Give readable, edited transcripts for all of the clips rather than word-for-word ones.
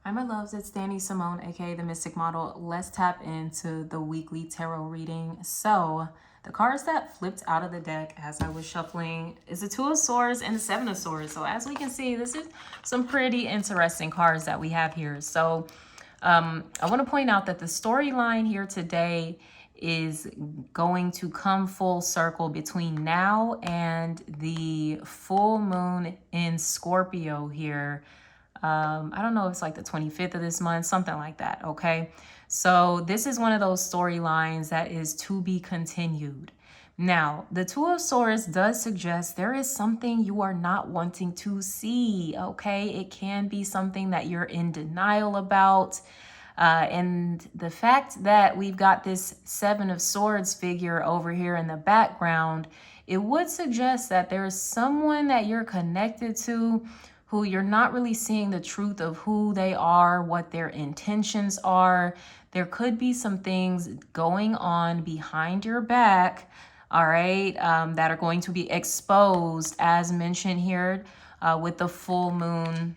Hi, my loves. It's Danny Simone, aka the Mystic Model. Let's tap into the weekly tarot reading. So, the cards that flipped out of the deck as I was shuffling is the Two of Swords and the Seven of Swords. So, as we can see, this is some pretty interesting cards that we have here. So, I want to point out that the storyline here today is going to come full circle between now and the full moon in Scorpio here. I don't know if it's like the 25th of this month, something like that, okay? So this is one of those storylines that is to be continued. Now, the Two of Swords does suggest there is something you are not wanting to see, okay? It can be something that you're in denial about. And the fact that we've got this Seven of Swords figure over here in the background, it would suggest that there is someone that you're connected to who you're not really seeing the truth of who they are, what their intentions are. There could be some things going on behind your back, all right, that are going to be exposed, as mentioned here with the full moon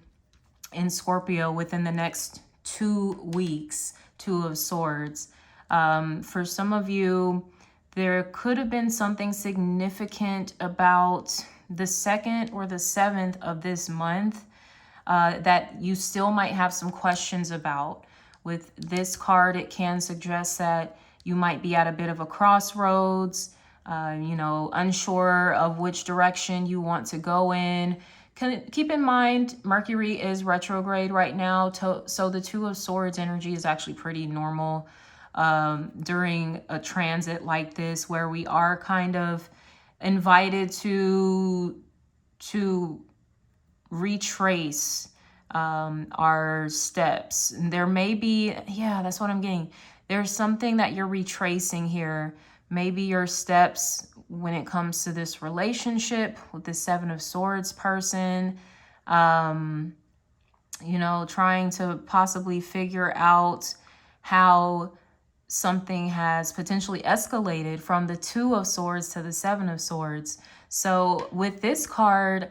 in Scorpio within the next 2 weeks, Two of Swords. For some of you, there could have been something significant about the 2nd or the 7th of this month that you still might have some questions about. With this card, it can suggest that you might be at a bit of a crossroads, unsure of which direction you want to go in. Keep in mind, Mercury is retrograde right now, so the Two of Swords energy is actually pretty normal during a transit like this, where we are kind of invited to retrace our steps. There may be, yeah, that's what I'm getting. There's something that you're retracing here. Maybe your steps when it comes to this relationship with the Seven of Swords person, trying to possibly figure out how something has potentially escalated from the Two of Swords to the Seven of Swords. So with this card,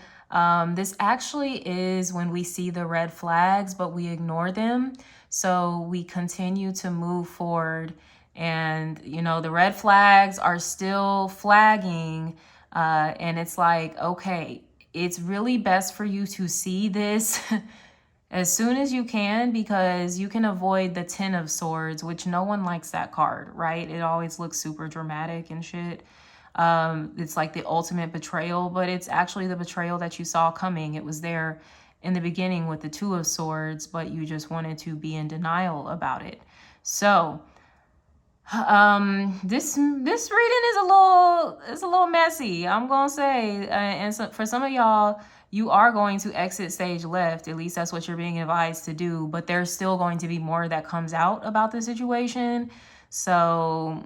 this actually is when we see the red flags, but we ignore them. So we continue to move forward. And, the red flags are still flagging. And it's like, okay, it's really best for you to see this as soon as you can, because you can avoid the Ten of Swords, which no one likes that card, right? It always looks super dramatic and shit. It's like the ultimate betrayal, but it's actually the betrayal that you saw coming. It was there in the beginning with the Two of Swords, but you just wanted to be in denial about it. So this reading is a little messy, I'm gonna say, and so for some of y'all, you are going to exit stage left. At least that's what you're being advised to do, but there's still going to be more that comes out about the situation. So,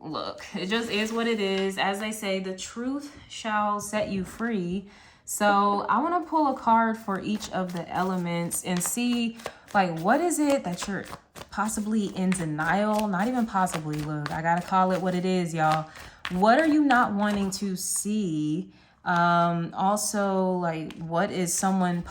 look, it just is what it is. As they say, the truth shall set you free. So I want to pull a card for each of the elements and see, like, what is it that you're possibly in denial? Not even possibly. Look, I got to call it what it is, y'all. What are you not wanting to see? Also, like, what is someone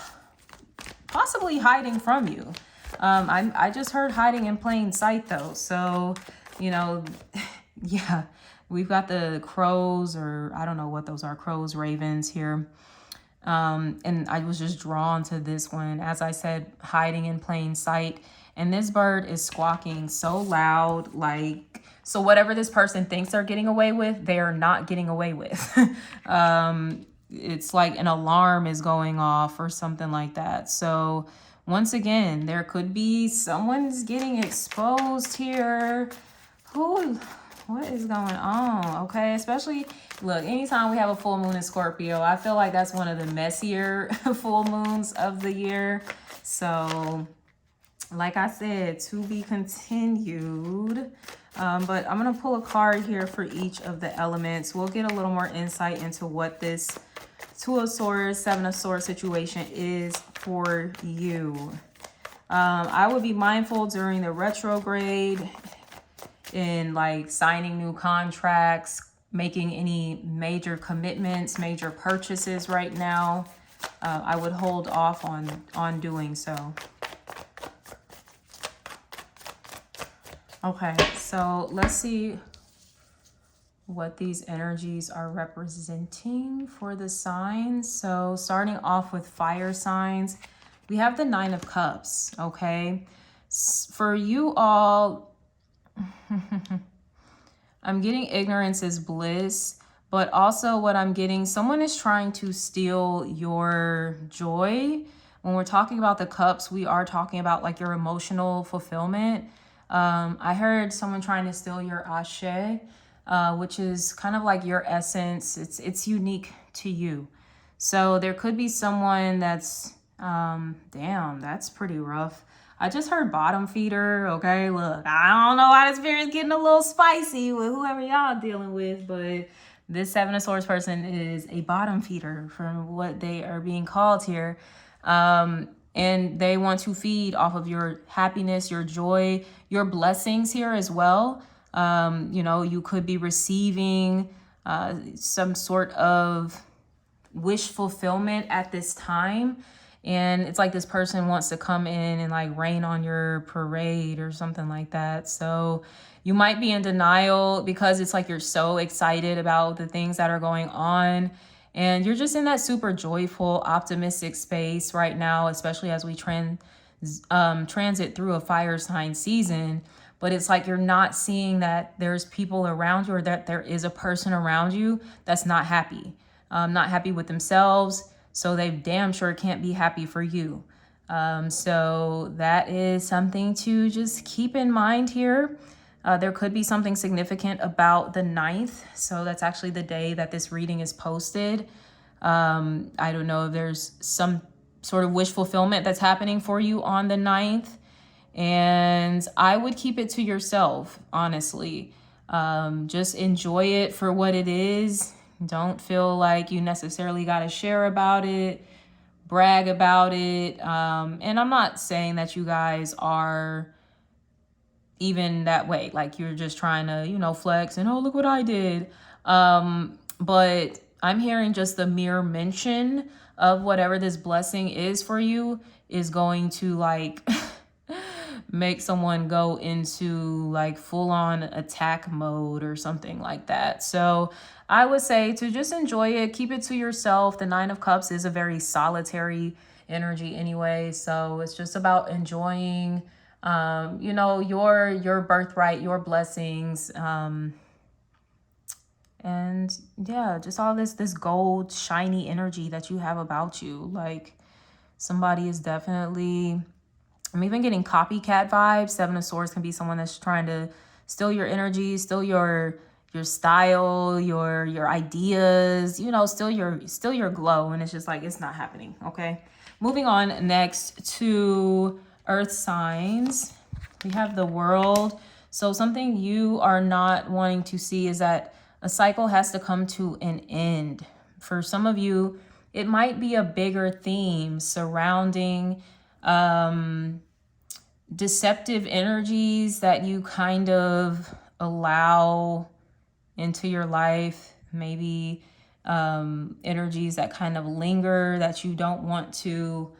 possibly hiding from you? I just heard hiding in plain sight, though. So, yeah, we've got the crows, or I don't know what those are, crows, ravens here. And I was just drawn to this one. As I said, hiding in plain sight. And this bird is squawking so loud, like, so whatever this person thinks they're getting away with, they are not getting away with. It's like an alarm is going off or something like that. So once again, there could be someone's getting exposed here. What is going on? Okay, especially, look, anytime we have a full moon in Scorpio, I feel like that's one of the messier full moons of the year. So, like I said, to be continued. But I'm going to pull a card here for each of the elements. We'll get a little more insight into what this Two of Swords, Seven of Swords situation is for you. I would be mindful during the retrograde in like signing new contracts, making any major commitments, major purchases right now. I would hold off on doing so. Okay, so let's see what these energies are representing for the signs. So starting off with fire signs, we have the Nine of Cups, okay? For you all, I'm getting ignorance is bliss, but also what I'm getting, someone is trying to steal your joy. When we're talking about the cups, we are talking about like your emotional fulfillment. I heard someone trying to steal your ashe, which is kind of like your essence. It's unique to you. So there could be someone that's, damn, that's pretty rough. I just heard bottom feeder. Okay, look, I don't know why the spirit's getting a little spicy with whoever y'all dealing with, but this Seven of Swords person is a bottom feeder from what they are being called here. And they want to feed off of your happiness, your joy, your blessings here as well. You know, you could be receiving some sort of wish fulfillment at this time. And it's like this person wants to come in and like rain on your parade or something like that. So you might be in denial because it's like you're so excited about the things that are going on. And you're just in that super joyful, optimistic space right now, especially as we transit through a fire sign season. But it's like you're not seeing that there's people around you, or that there is a person around you that's not happy. Not happy with themselves, so they damn sure can't be happy for you. So that is something to just keep in mind here. There could be something significant about the 9th. So that's actually the day that this reading is posted. I don't know if there's some sort of wish fulfillment that's happening for you on the 9th. And I would keep it to yourself, honestly. Just enjoy it for what it is. Don't feel like you necessarily got to share about it, brag about it. And I'm not saying that you guys are even that way, like you're just trying to, you know, flex and, oh, look what I did. But I'm hearing just the mere mention of whatever this blessing is for you is going to like make someone go into like full on attack mode or something like that. So I would say to just enjoy it, keep it to yourself. The 9 of Cups is a very solitary energy anyway. So it's just about enjoying, you know, your birthright, your blessings. And yeah, just all this gold shiny energy that you have about you. Like somebody is definitely, I'm even getting copycat vibes. 7 of Swords can be someone that's trying to steal your energy, steal your style, your ideas, you know, steal your glow. And it's just like, it's not happening. Okay. Moving on next to earth signs. We have the World. So something you are not wanting to see is that a cycle has to come to an end. For some of you, it might be a bigger theme surrounding deceptive energies that you kind of allow into your life. Maybe energies that kind of linger that you don't want to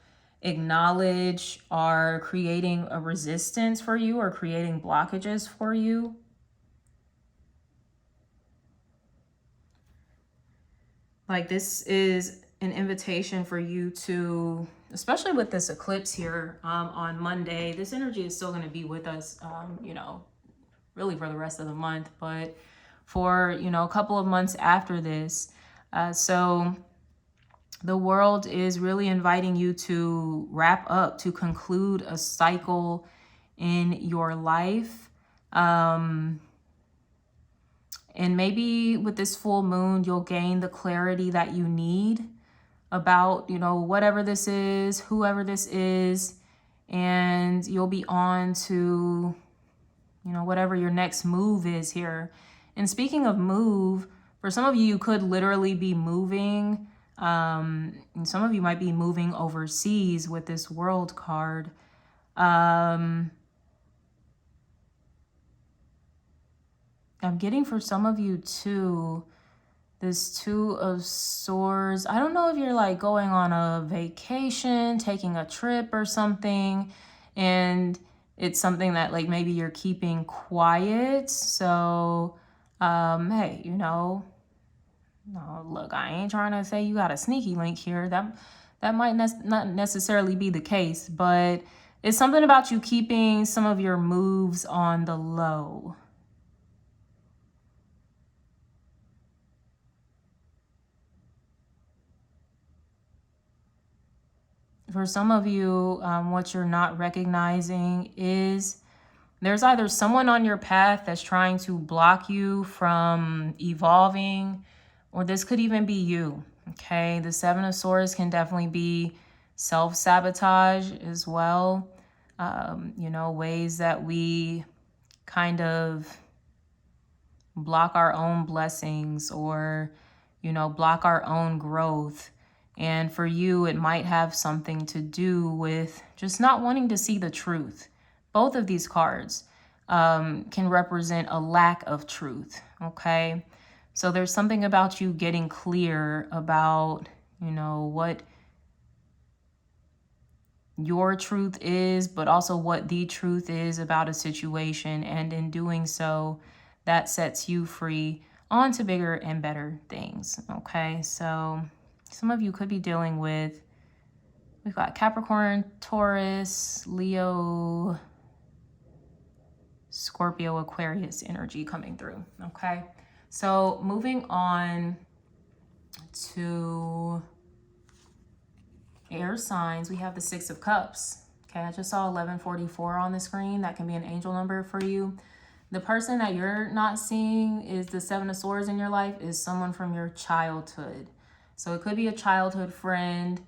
acknowledge are creating a resistance for you or creating blockages for you. Like this is an invitation for you to, especially with this eclipse here on Monday, this energy is still going to be with us, you know, really for the rest of the month, but for, you know, a couple of months after this. So the World is really inviting you to wrap up, to conclude a cycle in your life. And maybe with this full moon, you'll gain the clarity that you need about, you know, whatever this is, whoever this is, and you'll be on to, you know, whatever your next move is here. And speaking of move, for some of you, you could literally be moving. And some of you might be moving overseas with this World card. I'm getting for some of you too, this 2 of Swords. I don't know if you're like going on a vacation, taking a trip or something, and it's something that like maybe you're keeping quiet. So, hey, you know, no, look, I ain't trying to say you got a sneaky link here. That might not necessarily be the case, but it's something about you keeping some of your moves on the low. For some of you, what you're not recognizing is there's either someone on your path that's trying to block you from evolving, or this could even be you, okay? The Seven of Swords can definitely be self-sabotage as well. You know, ways that we kind of block our own blessings or, you know, block our own growth. And for you, it might have something to do with just not wanting to see the truth. Both of these cards can represent a lack of truth, okay? So there's something about you getting clear about, you know, what your truth is, but also what the truth is about a situation. And in doing so, that sets you free on to bigger and better things, okay? So some of you could be dealing with, we've got Capricorn, Taurus, Leo, Scorpio, Aquarius energy coming through, okay? So moving on to air signs, we have the Six of Cups. Okay, I just saw 1144 on the screen. That can be an angel number for you. The person that you're not seeing is the Seven of Swords in your life is someone from your childhood. So it could be a childhood friend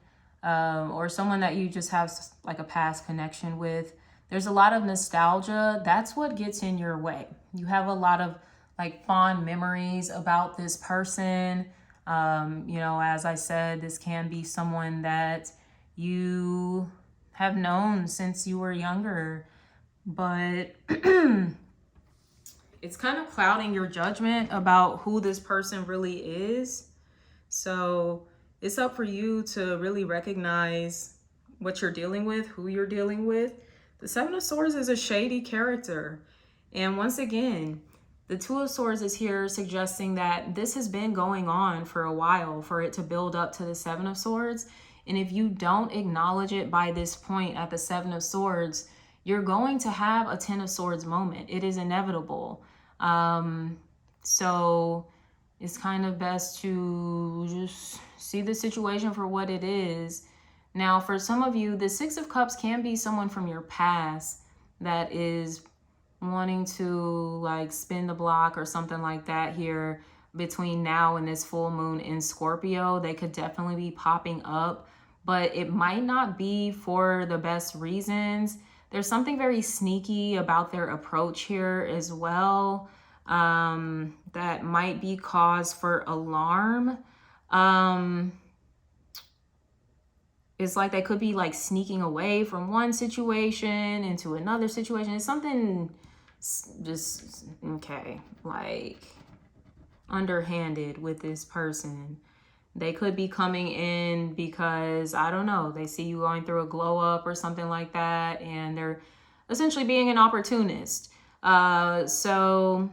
or someone that you just have like a past connection with. There's a lot of nostalgia. That's what gets in your way. You have a lot of like fond memories about this person. You know, as I said, this can be someone that you have known since you were younger, but it's kind of clouding your judgment about who this person really is. So it's up for you to really recognize what you're dealing with, who you're dealing with. The Seven of Swords is a shady character. And once again, the Two of Swords is here suggesting that this has been going on for a while for it to build up to the Seven of Swords. And if you don't acknowledge it by this point at the Seven of Swords, you're going to have a Ten of Swords moment. It is inevitable. So it's kind of best to just see the situation for what it is. Now, for some of you, the Six of Cups can be someone from your past that is wanting to like spin the block or something like that here between now and this full moon in Scorpio. They could definitely be popping up, but it might not be for the best reasons. There's something very sneaky about their approach here as well that might be cause for alarm. It's like they could be like sneaking away from one situation into another situation. It's something just, okay, like underhanded with this person. They could be coming in because, I don't know, they see you going through a glow up or something like that, and they're essentially being an opportunist. So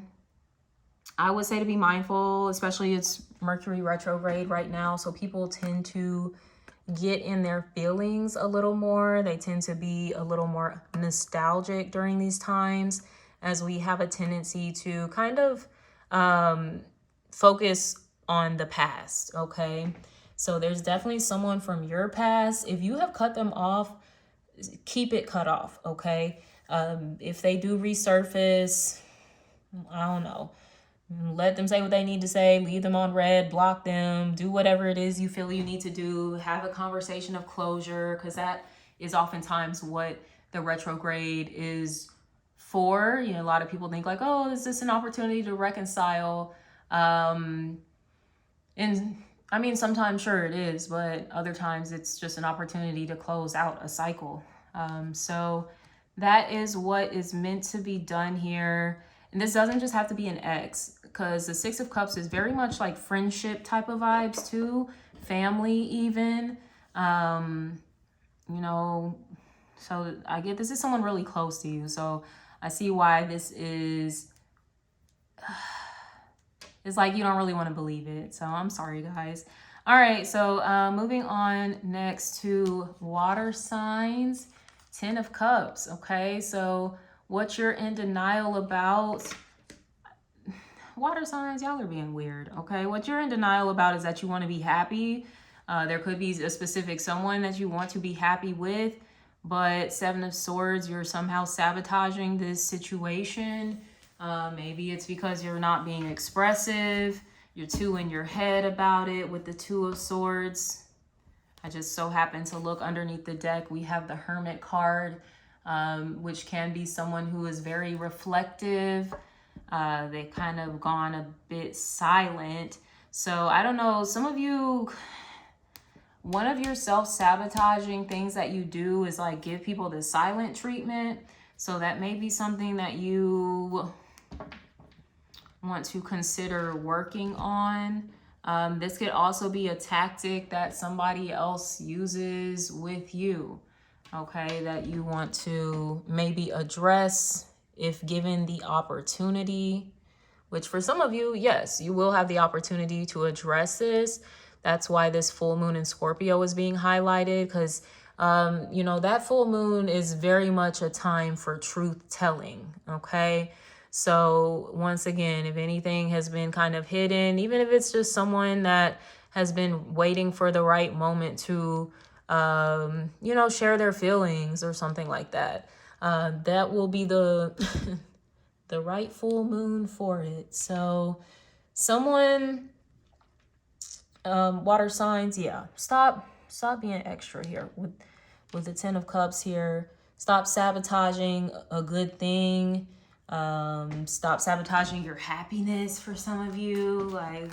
I would say to be mindful, especially it's Mercury retrograde right now. So people tend to get in their feelings a little more. They tend to be a little more nostalgic during these times, as we have a tendency to kind of focus on the past, okay? So there's definitely someone from your past. If you have cut them off, keep it cut off, okay? If they do resurface, I don't know, let them say what they need to say, leave them on red, block them, do whatever it is you feel you need to do, have a conversation of closure, because that is oftentimes what the retrograde is for. You know, a lot of people think like, oh, is this an opportunity to reconcile? And I mean, sometimes sure it is, but other times it's just an opportunity to close out a cycle. So that is what is meant to be done here. And this doesn't just have to be an ex, because the Six of Cups is very much like friendship type of vibes too, family even. You know, So I get this is someone really close to you. So I see why this is, it's like you don't really want to believe it. So I'm sorry, guys. All right, so moving on next to water signs, 10 of Cups, okay? So what you're in denial about, water signs, y'all are being weird, okay? What you're in denial about is that you want to be happy. There could be a specific someone that you want to be happy with, but 7 of Swords, you're somehow sabotaging this situation. Maybe it's because you're not being expressive. You're too in your head about it with the 2 of Swords. I just so happen to look underneath the deck. We have the Hermit card, which can be someone who is very reflective. They've kind of gone a bit silent. So I don't know, some of you, one of your self-sabotaging things that you do is like give people the silent treatment. So that may be something that you want to consider working on. This could also be a tactic that somebody else uses with you, okay, that you want to maybe address if given the opportunity, which for some of you, yes, you will have the opportunity to address this. That's why this full moon in Scorpio is being highlighted, because you know, that full moon is very much a time for truth telling, okay? So once again, if anything has been kind of hidden, even if it's just someone that has been waiting for the right moment to, you know, share their feelings or something like that, that will be the, the right full moon for it. So someone, water signs, yeah, stop being extra here with the 10 of Cups here. Stop sabotaging a good thing. Stop sabotaging your happiness for some of you. Like,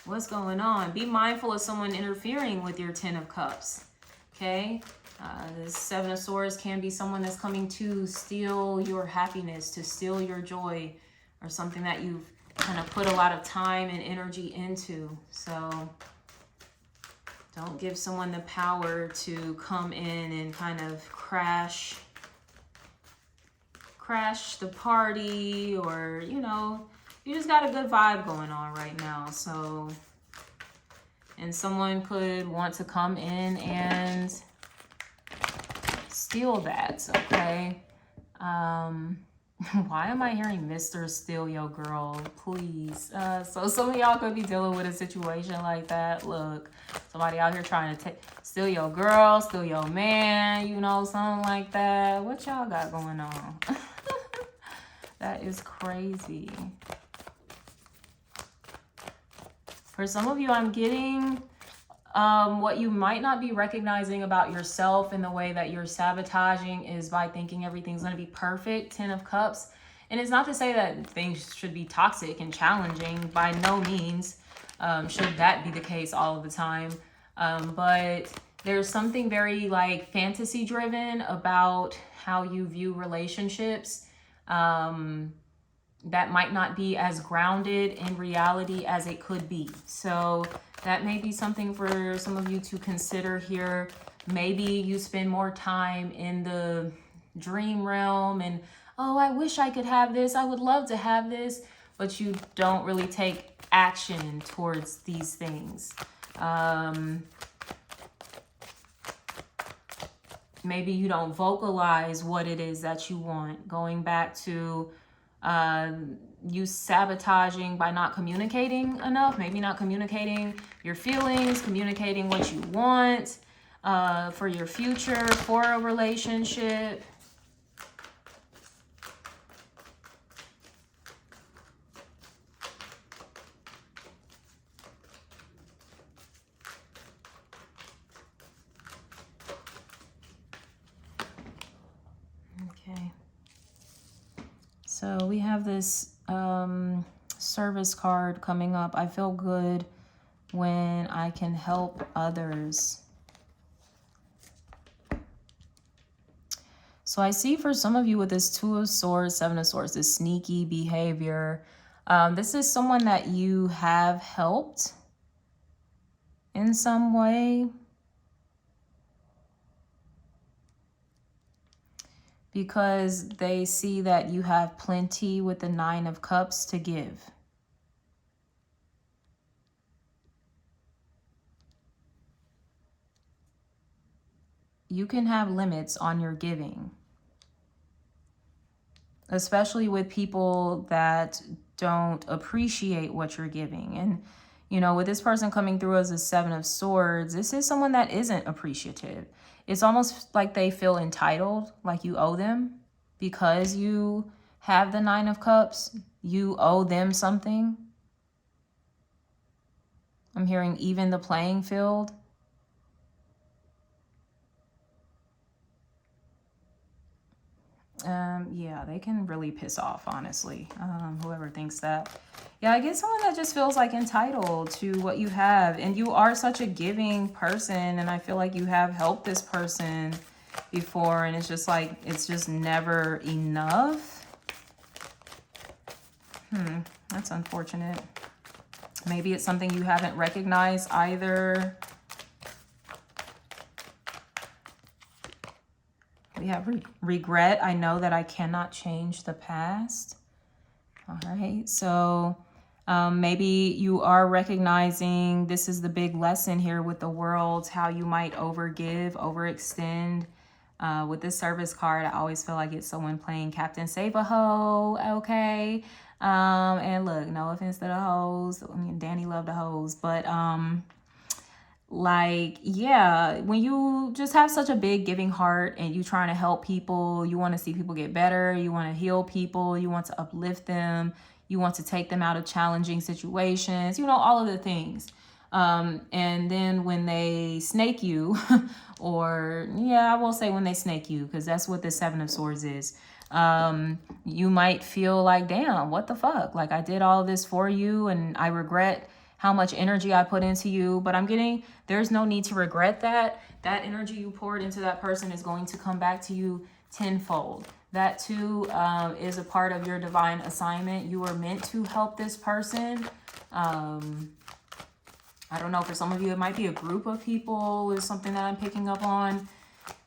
what's going on? Be mindful of someone interfering with your 10 of Cups, okay? This 7 of Swords can be someone that's coming to steal your happiness, to steal your joy, or something that you've kind of put a lot of time and energy into. So don't give someone the power to come in and kind of crash the party, or, you know, you just got a good vibe going on right now. So, and someone could want to come in and steal that, okay? Why am I hearing Mr. Steal Your Girl? Please. So some of y'all could be dealing with a situation like that. Look, somebody out here trying to steal your girl, steal your man, you know, something like that. What y'all got going on? That is crazy. For some of you, I'm getting what you might not be recognizing about yourself in the way that you're sabotaging is by thinking everything's going to be perfect. 10 of Cups. And it's not to say that things should be toxic and challenging. By no means should that be the case all of the time. But there's something very like fantasy driven about how you view relationships. That might not be as grounded in reality as it could be. So that may be something for some of you to consider here. Maybe you spend more time in the dream realm and, oh, I wish I could have this. I would love to have this. But you don't really take action towards these things. Maybe you don't vocalize what it is that you want. Going back to you sabotaging by not communicating enough, maybe not communicating your feelings, communicating what you want for your future, for a relationship. Okay. So we have this service card coming up. I feel good when I can help others. So I see for some of you with this 2 of Swords, 7 of Swords, this sneaky behavior. This is someone that you have helped in some way. because they see that you have plenty with the Nine of Cups to give. You can have limits on your giving, especially with people that don't appreciate what you're giving. And, you know, with this person coming through as a Seven of Swords, this is someone that isn't appreciative. It's almost like they feel entitled, like you owe them because you have the Nine of Cups. You owe them something. I'm hearing even the playing field. Yeah, they can really piss off, honestly, whoever thinks that. Yeah, I get someone that just feels like entitled to what you have. And you are such a giving person, and I feel like you have helped this person before, and it's just like, it's just never enough. That's unfortunate. Maybe it's something you haven't recognized either. We have regret. I know that I cannot change the past. All right. So maybe you are recognizing this is the big lesson here with the world, how you might overgive, overextend. With this service card, I always feel like it's someone playing Captain Save a Hoe. Okay. And look, no offense to the hoes. I mean, Danny loved the hoes, but like, yeah, when you just have such a big giving heart and you trying to help people, you want to see people get better, you want to heal people, you want to uplift them, you want to take them out of challenging situations, you know, all of the things. And then when they snake you, or yeah, I will say when they snake you, because that's what the Seven of Swords is. You might feel like, damn, what the fuck? Like, I did all this for you and I regret how much energy I put into you, but I'm getting, there's no need to regret that. That energy you poured into that person is going to come back to you tenfold. That too is a part of your divine assignment. You were meant to help this person. I don't know, for some of you, it might be a group of people is something that I'm picking up on.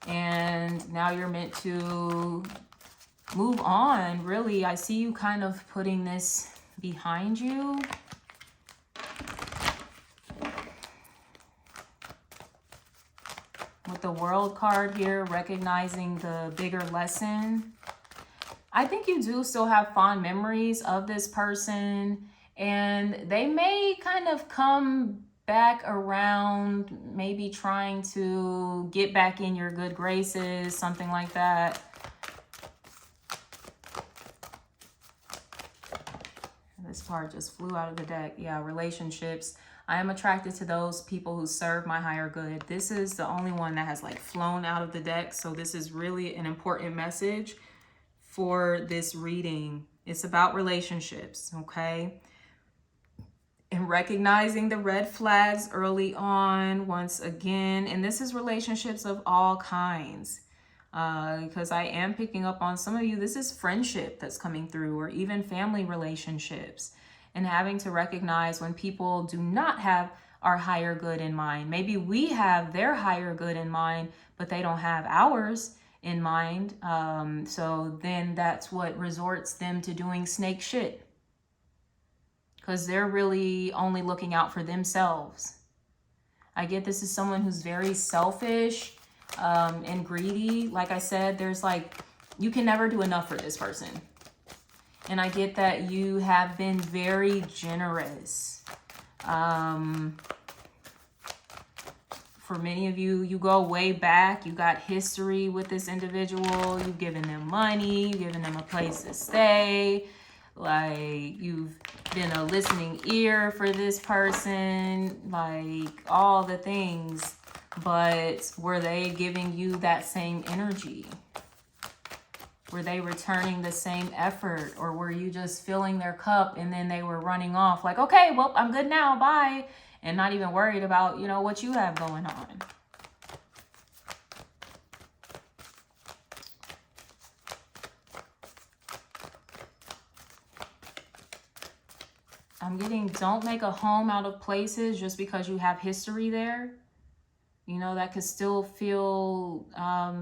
And now you're meant to move on. Really, I see you kind of putting this behind you. With the World card here, recognizing the bigger lesson. I think you do still have fond memories of this person, and they may kind of come back around, maybe trying to get back in your good graces, something like that. This card just flew out of the deck. Yeah, relationships. I am attracted to those people who serve my higher good. This is the only one that has like flown out of the deck. So this is really an important message for this reading. It's about relationships, okay? And recognizing the red flags early on, once again. And this is relationships of all kinds. Because I am picking up on some of you, this is friendship that's coming through, or even family relationships. And having to recognize when people do not have our higher good in mind. Maybe we have their higher good in mind, but they don't have ours in mind. So then that's what resorts them to doing snake shit. Because they're really only looking out for themselves. I get this is someone who's very selfish and greedy. Like I said, there's like, you can never do enough for this person. And I get that you have been very generous. For many of you, you go way back. You got history with this individual. You've given them money. You've given them a place to stay. Like, you've been a listening ear for this person. Like, all the things. But were they giving you that same energy? Were they returning the same effort? Or were you just filling their cup and then they were running off like, okay, well, I'm good now, bye. And not even worried about, you know, what you have going on. I'm getting, don't make a home out of places just because you have history there. You know, that could still feel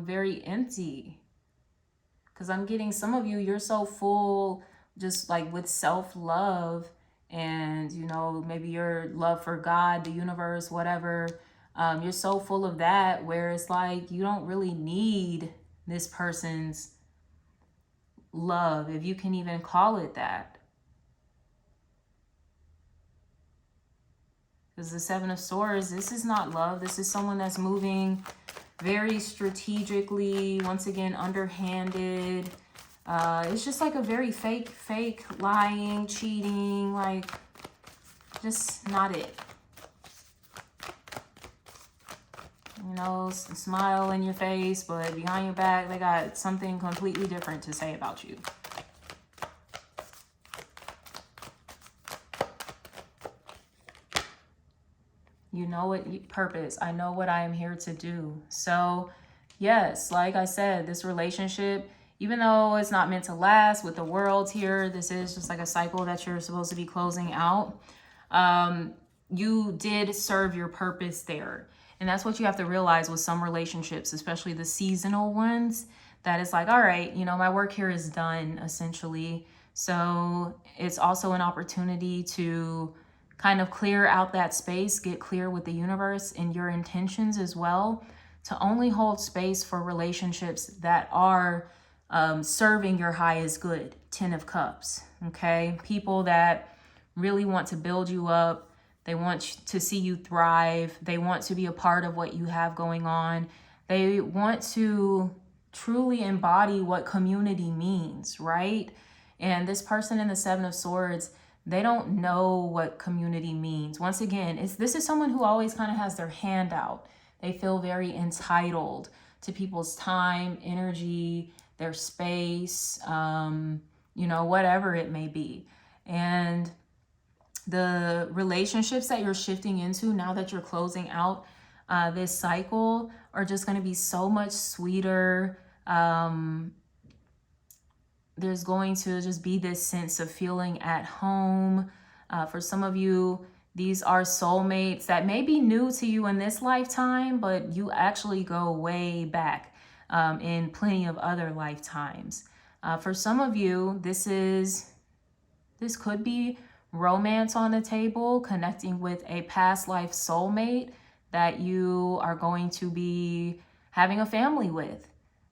very empty. Because I'm getting some of you, you're so full just like with self-love and, you know, maybe your love for God, the universe, whatever. You're so full of that where it's like you don't really need this person's love, if you can even call it that. Because the Seven of Swords, this is not love. This is someone that's moving very strategically, once again, underhanded. It's just like a very fake, lying, cheating, like just not it. You know, smile in your face, but behind your back, they got something completely different to say about you. You know what purpose. I know what I am here to do. So yes, like I said, this relationship, even though it's not meant to last with the world here, this is just like a cycle that you're supposed to be closing out. You did serve your purpose there. And that's what you have to realize with some relationships, especially the seasonal ones, that it's like, all right, you know, my work here is done essentially. So it's also an opportunity to kind of clear out that space, get clear with the universe and your intentions as well, to only hold space for relationships that are serving your highest good. 10 of Cups, okay? People that really want to build you up. They want to see you thrive. They want to be a part of what you have going on. They want to truly embody what community means, right? And this person in the Seven of Swords, they don't know what community means. Once again, this is someone who always kind of has their hand out. They feel very entitled to people's time, energy, their space, you know, whatever it may be. And the relationships that you're shifting into now that you're closing out this cycle are just going to be so much sweeter. There's going to just be this sense of feeling at home. For some of you, these are soulmates that may be new to you in this lifetime, but you actually go way back in plenty of other lifetimes. For some of you, this could be romance on the table, connecting with a past life soulmate that you are going to be having a family with.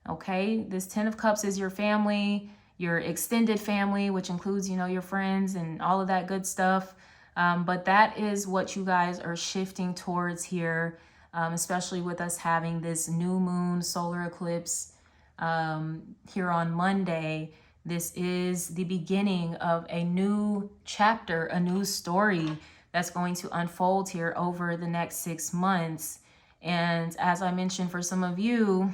Okay, this 10 of Cups is your family, your extended family, which includes, you know, your friends and all of that good stuff. But that is what you guys are shifting towards here, especially with us having this new moon solar eclipse here on Monday. This is the beginning of a new chapter, a new story that's going to unfold here over the next 6 months. And as I mentioned, for some of you,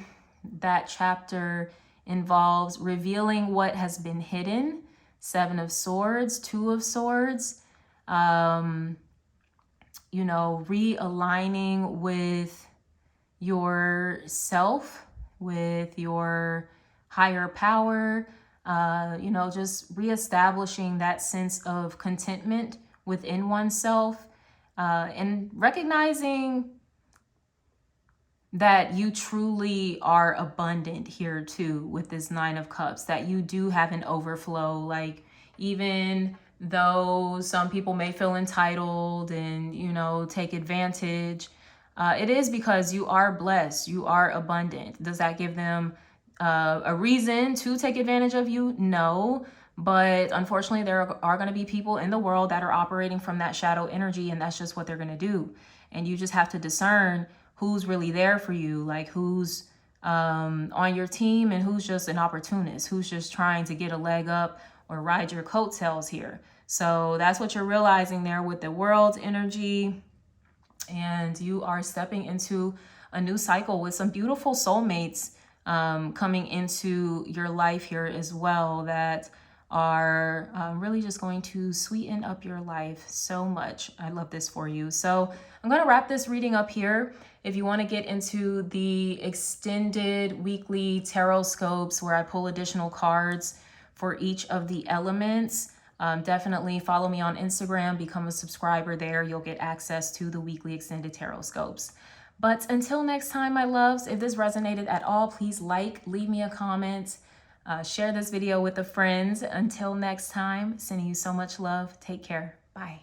that chapter involves revealing what has been hidden. 7 of Swords, 2 of Swords, you know, realigning with yourself, with your higher power, you know, just reestablishing that sense of contentment within oneself, and recognizing that you truly are abundant here too with this 9 of Cups, that you do have an overflow. Like, even though some people may feel entitled and, you know, take advantage, it is because you are blessed, you are abundant. Does that give them a reason to take advantage of you? No. But unfortunately, there are going to be people in the world that are operating from that shadow energy, and that's just what they're going to do. And you just have to discern who's really there for you, like who's on your team and who's just an opportunist, who's just trying to get a leg up or ride your coattails here. So that's what you're realizing there with the world energy. And you are stepping into a new cycle with some beautiful soulmates coming into your life here as well, that are really just going to sweeten up your life so much. I love this for you. So I'm going to wrap this reading up here. If you want to get into the extended weekly tarot scopes where I pull additional cards for each of the elements, definitely follow me on Instagram, become a subscriber there. You'll get access to the weekly extended tarot scopes. But until next time, my loves, if this resonated at all, please leave me a comment. Share this video with the friends. Until next time, sending you so much love. Take care. Bye.